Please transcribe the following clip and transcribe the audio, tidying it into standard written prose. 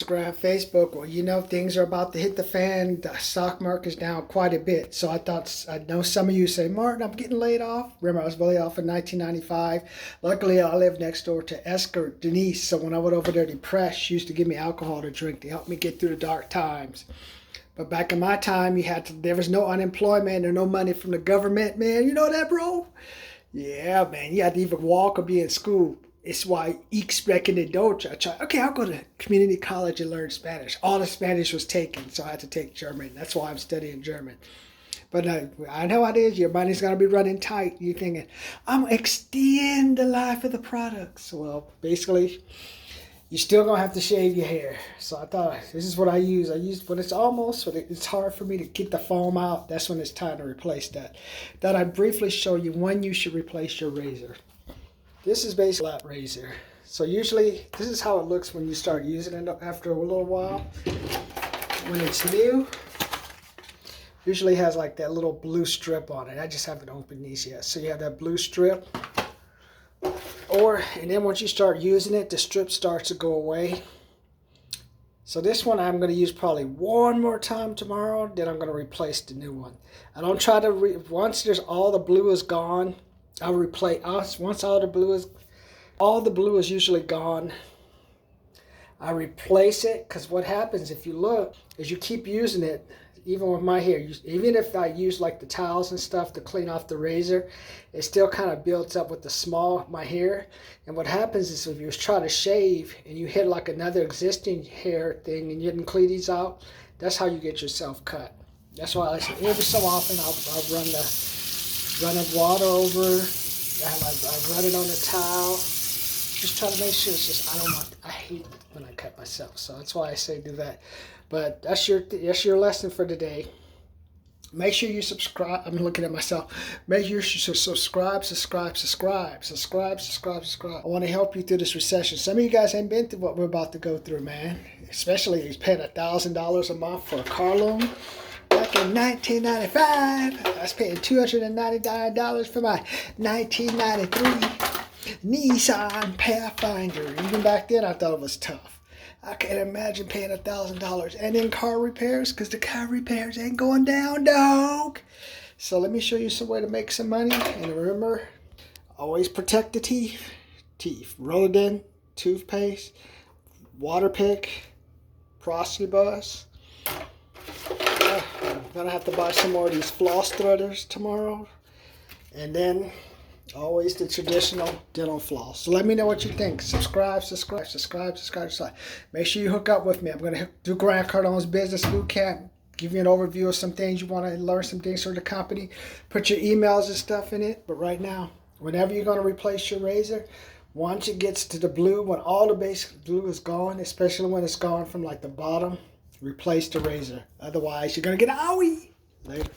Instagram, Facebook, well, you know, things are about to hit the fan. The stock market's down quite a bit. So I thought, I know some of you say, Martin, I'm getting laid off. Remember, I was laid off in 1995. Luckily, I lived next door to Esther Denise. So when I went over there depressed, she used to give me alcohol to drink to help me get through the dark times. But back in my time, there was no unemployment or no money from the government, man. You know that, bro? Yeah, man. You had to even walk or be in school. It's why each reckon it don't. Okay, I'll go to community college and learn Spanish. All the Spanish was taken, so I had to take German. That's why I'm studying German. But I know how it is. Your money's going to be running tight. You're thinking, I'm going to extend the life of the products. Well, basically, you're still going to have to shave your hair. So I thought, this is what I use. I use when it's hard for me to get the foam out. That's when it's time to replace that. That I briefly show you when you should replace your razor. This is basically a flat razor. So usually, this is how it looks when you start using it after a little while. When it's new, usually has like that little blue strip on it. I just haven't opened these yet. So you have that blue strip. And then once you start using it, the strip starts to go away. So this one I'm going to use probably one more time tomorrow. Then I'm going to replace the new one. I don't try to, once all the blue is gone, I'll replace, once all the blue is usually gone, I replace it, because what happens if you look, is you keep using it, even with my hair, even if I use like the towels and stuff to clean off the razor, it still kind of builds up with my hair. And what happens is if you try to shave and you hit like another existing hair thing and you didn't clean these out, that's how you get yourself cut. That's why I say every so often I'll run water over. I run it on a towel. Just try to make sure it's just, I hate when I cut myself. So that's why I say do that. But that's your lesson for today. Make sure you subscribe. I'm looking at myself. Make sure you subscribe. I want to help you through this recession. Some of you guys ain't been through what we're about to go through, man. Especially if you're paying $1,000 a month for a car loan. Back in 1995, I was paying $299 for my 1993 Nissan Pathfinder. Even back then, I thought it was tough. I can't imagine paying $1,000 and then car repairs, because the car repairs ain't going down, dog. So let me show you some way to make some money. And remember, always protect the teeth. Rollin' toothpaste, water pick, Frosty Bus. I'm gonna have to buy some more of these floss threaders tomorrow. And then always the traditional dental floss. So let me know what you think. Subscribe. Make sure you hook up with me. I'm going to do Grant Cardone's Business Boot Camp. Give you an overview of some things you want to learn, some things for the company. Put your emails and stuff in it. But right now, whenever you're going to replace your razor, once it gets to the blue, when all the basic blue is gone, especially when it's gone from like the bottom, replace the razor. Otherwise, you're going to get an owie. Later.